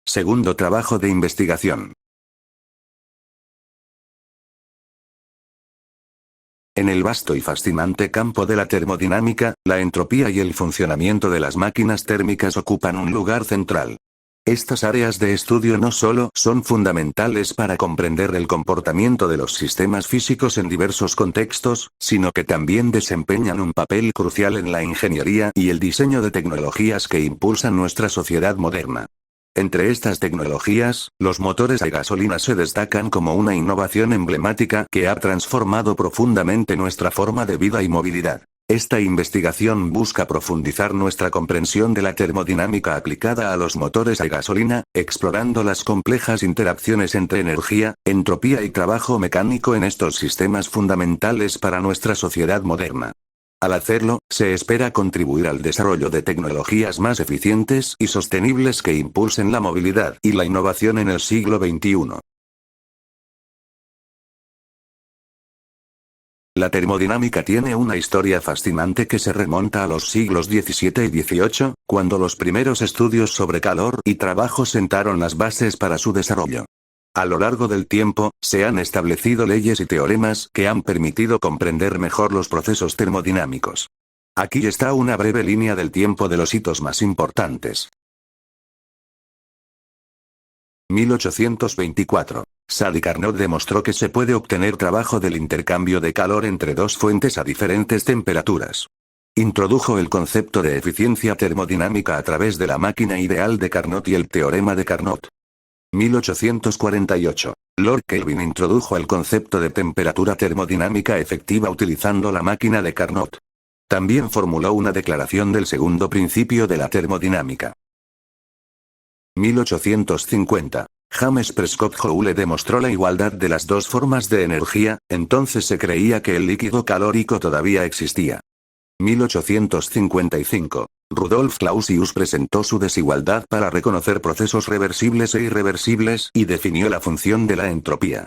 Segundo trabajo de investigación. En el vasto y fascinante campo de la termodinámica, la entropía y el funcionamiento de las máquinas térmicas ocupan un lugar central. Estas áreas de estudio no solo son fundamentales para comprender el comportamiento de los sistemas físicos en diversos contextos, sino que también desempeñan un papel crucial en la ingeniería y el diseño de tecnologías que impulsan nuestra sociedad moderna. Entre estas tecnologías, los motores a gasolina se destacan como una innovación emblemática que ha transformado profundamente nuestra forma de vida y movilidad. Esta investigación busca profundizar nuestra comprensión de la termodinámica aplicada a los motores a gasolina, explorando las complejas interacciones entre energía, entropía y trabajo mecánico en estos sistemas fundamentales para nuestra sociedad moderna. Al hacerlo, se espera contribuir al desarrollo de tecnologías más eficientes y sostenibles que impulsen la movilidad y la innovación en el siglo XXI. La termodinámica tiene una historia fascinante que se remonta a los siglos XVII y XVIII, cuando los primeros estudios sobre calor y trabajo sentaron las bases para su desarrollo. A lo largo del tiempo, se han establecido leyes y teoremas que han permitido comprender mejor los procesos termodinámicos. Aquí está una breve línea del tiempo de los hitos más importantes. 1824. Sadi Carnot demostró que se puede obtener trabajo del intercambio de calor entre dos fuentes a diferentes temperaturas. Introdujo el concepto de eficiencia termodinámica a través de la máquina ideal de Carnot y el teorema de Carnot. 1848. Lord Kelvin introdujo el concepto de temperatura termodinámica efectiva utilizando la máquina de Carnot. También formuló una declaración del segundo principio de la termodinámica. 1850. James Prescott Joule demostró la igualdad de las dos formas de energía, entonces se creía que el líquido calórico todavía existía. 1855. Rudolf Clausius presentó su desigualdad para reconocer procesos reversibles e irreversibles y definió la función de la entropía.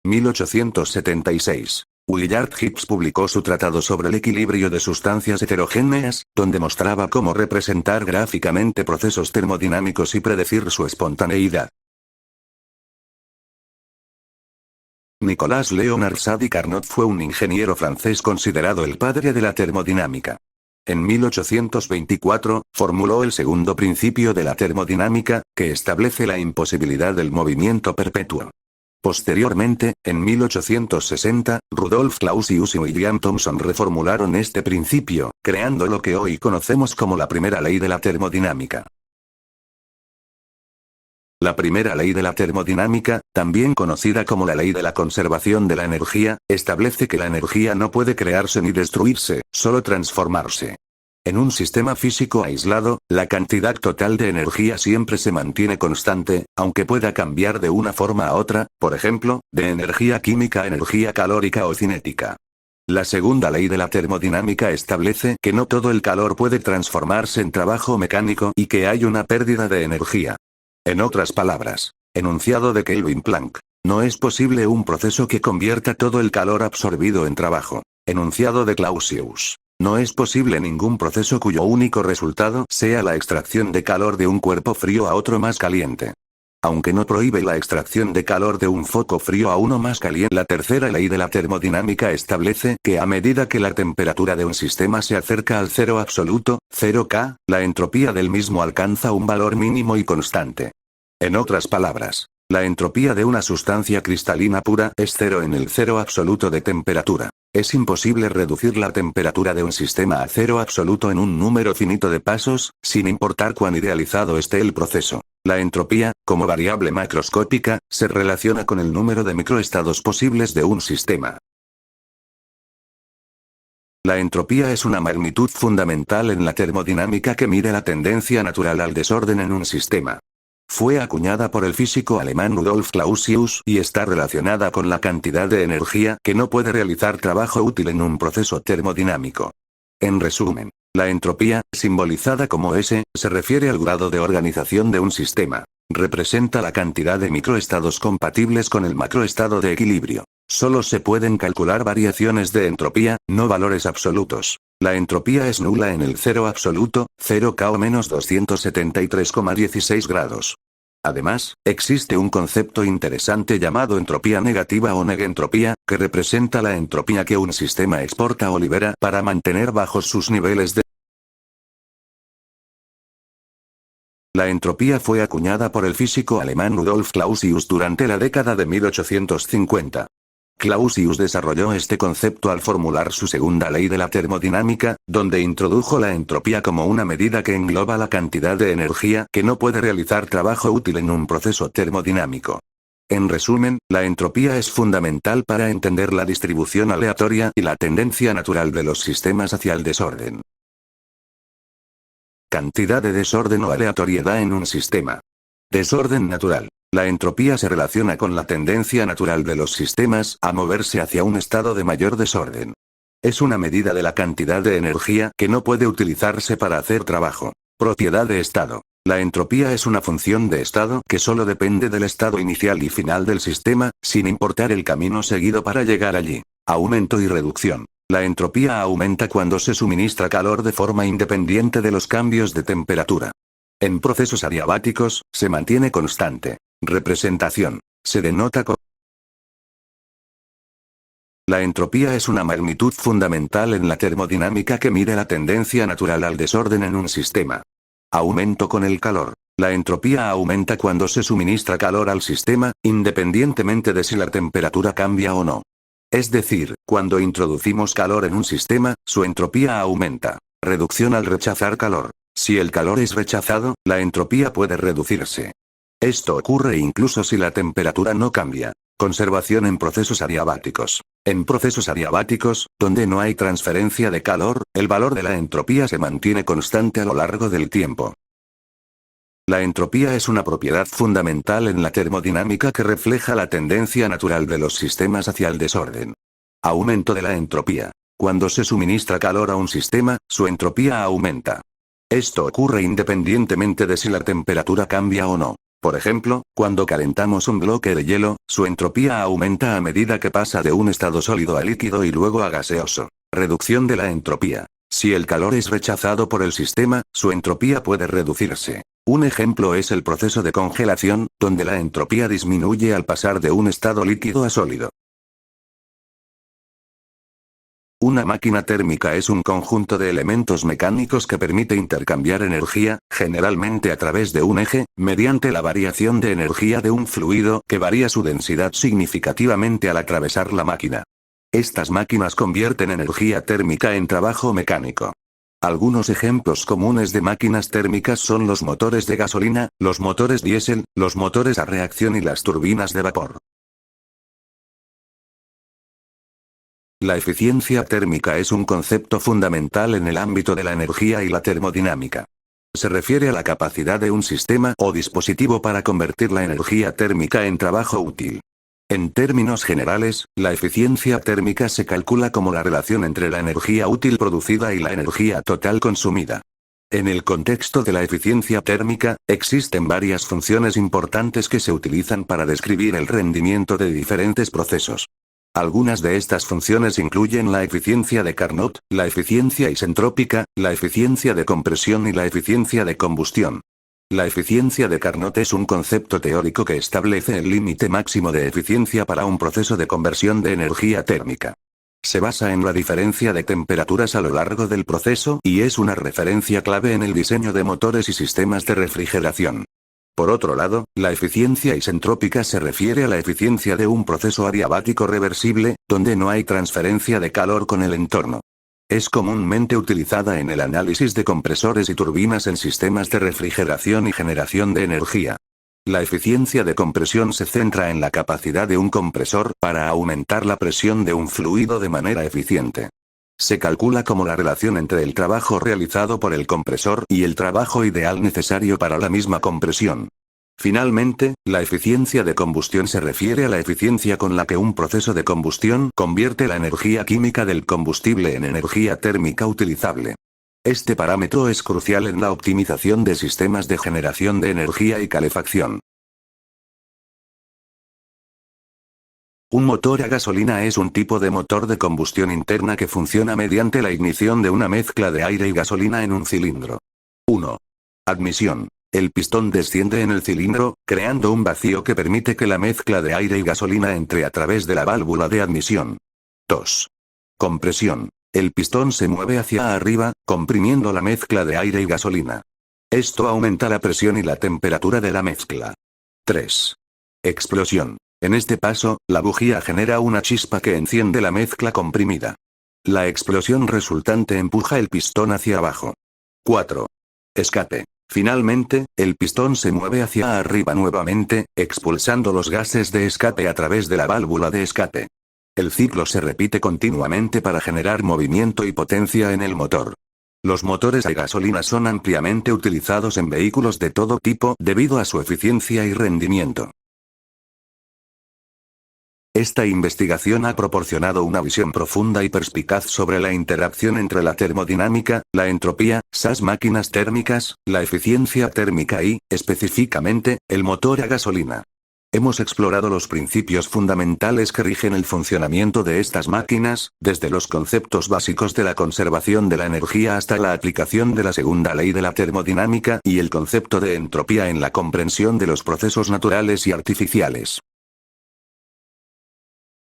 1876. Willard Gibbs publicó su tratado sobre el equilibrio de sustancias heterogéneas, donde mostraba cómo representar gráficamente procesos termodinámicos y predecir su espontaneidad. Nicolas Léonard Sadi Carnot fue un ingeniero francés considerado el padre de la termodinámica. En 1824, formuló el segundo principio de la termodinámica, que establece la imposibilidad del movimiento perpetuo. Posteriormente, en 1860, Rudolf Clausius y William Thomson reformularon este principio, creando lo que hoy conocemos como la primera ley de la termodinámica. La primera ley de la termodinámica, también conocida como la ley de la conservación de la energía, establece que la energía no puede crearse ni destruirse, solo transformarse. En un sistema físico aislado, la cantidad total de energía siempre se mantiene constante, aunque pueda cambiar de una forma a otra, por ejemplo, de energía química a energía calórica o cinética. La segunda ley de la termodinámica establece que no todo el calor puede transformarse en trabajo mecánico y que hay una pérdida de energía. En otras palabras, enunciado de Kelvin Planck, no es posible un proceso que convierta todo el calor absorbido en trabajo. Enunciado de Clausius, no es posible ningún proceso cuyo único resultado sea la extracción de calor de un cuerpo frío a otro más caliente. Aunque no prohíbe la extracción de calor de un foco frío a uno más caliente, la tercera ley de la termodinámica establece que a medida que la temperatura de un sistema se acerca al cero absoluto, 0K, la entropía del mismo alcanza un valor mínimo y constante. En otras palabras, la entropía de una sustancia cristalina pura es cero en el cero absoluto de temperatura. Es imposible reducir la temperatura de un sistema a cero absoluto en un número finito de pasos, sin importar cuán idealizado esté el proceso. La entropía, como variable macroscópica, se relaciona con el número de microestados posibles de un sistema. La entropía es una magnitud fundamental en la termodinámica que mide la tendencia natural al desorden en un sistema. Fue acuñada por el físico alemán Rudolf Clausius y está relacionada con la cantidad de energía que no puede realizar trabajo útil en un proceso termodinámico. En resumen, la entropía, simbolizada como S, se refiere al grado de organización de un sistema. Representa la cantidad de microestados compatibles con el macroestado de equilibrio. Solo se pueden calcular variaciones de entropía, no valores absolutos. La entropía es nula en el cero absoluto, 0K o menos 273,16 grados. Además, existe un concepto interesante llamado entropía negativa o negentropía, que representa la entropía que un sistema exporta o libera para mantener bajos sus niveles de... La entropía fue acuñada por el físico alemán Rudolf Clausius durante la década de 1850. Clausius desarrolló este concepto al formular su segunda ley de la termodinámica, donde introdujo la entropía como una medida que engloba la cantidad de energía que no puede realizar trabajo útil en un proceso termodinámico. En resumen, la entropía es fundamental para entender la distribución aleatoria y la tendencia natural de los sistemas hacia el desorden. Cantidad de desorden o aleatoriedad en un sistema. Desorden natural. La entropía se relaciona con la tendencia natural de los sistemas a moverse hacia un estado de mayor desorden. Es una medida de la cantidad de energía que no puede utilizarse para hacer trabajo. Propiedad de estado. La entropía es una función de estado que solo depende del estado inicial y final del sistema, sin importar el camino seguido para llegar allí. Aumento y reducción. La entropía aumenta cuando se suministra calor de forma independiente de los cambios de temperatura. En procesos adiabáticos, se mantiene constante. Representación. Se denota con... La entropía es una magnitud fundamental en la termodinámica que mide la tendencia natural al desorden en un sistema. Aumento con el calor. La entropía aumenta cuando se suministra calor al sistema, independientemente de si la temperatura cambia o no. Es decir, cuando introducimos calor en un sistema, su entropía aumenta. Reducción al rechazar calor. Si el calor es rechazado, la entropía puede reducirse. Esto ocurre incluso si la temperatura no cambia. Conservación en procesos adiabáticos. En procesos adiabáticos, donde no hay transferencia de calor, el valor de la entropía se mantiene constante a lo largo del tiempo. La entropía es una propiedad fundamental en la termodinámica que refleja la tendencia natural de los sistemas hacia el desorden. Aumento de la entropía. Cuando se suministra calor a un sistema, su entropía aumenta. Esto ocurre independientemente de si la temperatura cambia o no. Por ejemplo, cuando calentamos un bloque de hielo, su entropía aumenta a medida que pasa de un estado sólido a líquido y luego a gaseoso. Reducción de la entropía. Si el calor es rechazado por el sistema, su entropía puede reducirse. Un ejemplo es el proceso de congelación, donde la entropía disminuye al pasar de un estado líquido a sólido. Una máquina térmica es un conjunto de elementos mecánicos que permite intercambiar energía, generalmente a través de un eje, mediante la variación de energía de un fluido que varía su densidad significativamente al atravesar la máquina. Estas máquinas convierten energía térmica en trabajo mecánico. Algunos ejemplos comunes de máquinas térmicas son los motores de gasolina, los motores diésel, los motores a reacción y las turbinas de vapor. La eficiencia térmica es un concepto fundamental en el ámbito de la energía y la termodinámica. Se refiere a la capacidad de un sistema o dispositivo para convertir la energía térmica en trabajo útil. En términos generales, la eficiencia térmica se calcula como la relación entre la energía útil producida y la energía total consumida. En el contexto de la eficiencia térmica, existen varias funciones importantes que se utilizan para describir el rendimiento de diferentes procesos. Algunas de estas funciones incluyen la eficiencia de Carnot, la eficiencia isentrópica, la eficiencia de compresión y la eficiencia de combustión. La eficiencia de Carnot es un concepto teórico que establece el límite máximo de eficiencia para un proceso de conversión de energía térmica. Se basa en la diferencia de temperaturas a lo largo del proceso y es una referencia clave en el diseño de motores y sistemas de refrigeración. Por otro lado, la eficiencia isentrópica se refiere a la eficiencia de un proceso adiabático reversible, donde no hay transferencia de calor con el entorno. Es comúnmente utilizada en el análisis de compresores y turbinas en sistemas de refrigeración y generación de energía. La eficiencia de compresión se centra en la capacidad de un compresor para aumentar la presión de un fluido de manera eficiente. Se calcula como la relación entre el trabajo realizado por el compresor y el trabajo ideal necesario para la misma compresión. Finalmente, la eficiencia de combustión se refiere a la eficiencia con la que un proceso de combustión convierte la energía química del combustible en energía térmica utilizable. Este parámetro es crucial en la optimización de sistemas de generación de energía y calefacción. Un motor a gasolina es un tipo de motor de combustión interna que funciona mediante la ignición de una mezcla de aire y gasolina en un cilindro. 1. Admisión. El pistón desciende en el cilindro, creando un vacío que permite que la mezcla de aire y gasolina entre a través de la válvula de admisión. 2. Compresión. El pistón se mueve hacia arriba, comprimiendo la mezcla de aire y gasolina. Esto aumenta la presión y la temperatura de la mezcla. 3. Explosión. En este paso, la bujía genera una chispa que enciende la mezcla comprimida. La explosión resultante empuja el pistón hacia abajo. 4. Escape. Finalmente, el pistón se mueve hacia arriba nuevamente, expulsando los gases de escape a través de la válvula de escape. El ciclo se repite continuamente para generar movimiento y potencia en el motor. Los motores a gasolina son ampliamente utilizados en vehículos de todo tipo debido a su eficiencia y rendimiento. Esta investigación ha proporcionado una visión profunda y perspicaz sobre la interacción entre la termodinámica, la entropía, las máquinas térmicas, la eficiencia térmica y, específicamente, el motor a gasolina. Hemos explorado los principios fundamentales que rigen el funcionamiento de estas máquinas, desde los conceptos básicos de la conservación de la energía hasta la aplicación de la segunda ley de la termodinámica y el concepto de entropía en la comprensión de los procesos naturales y artificiales.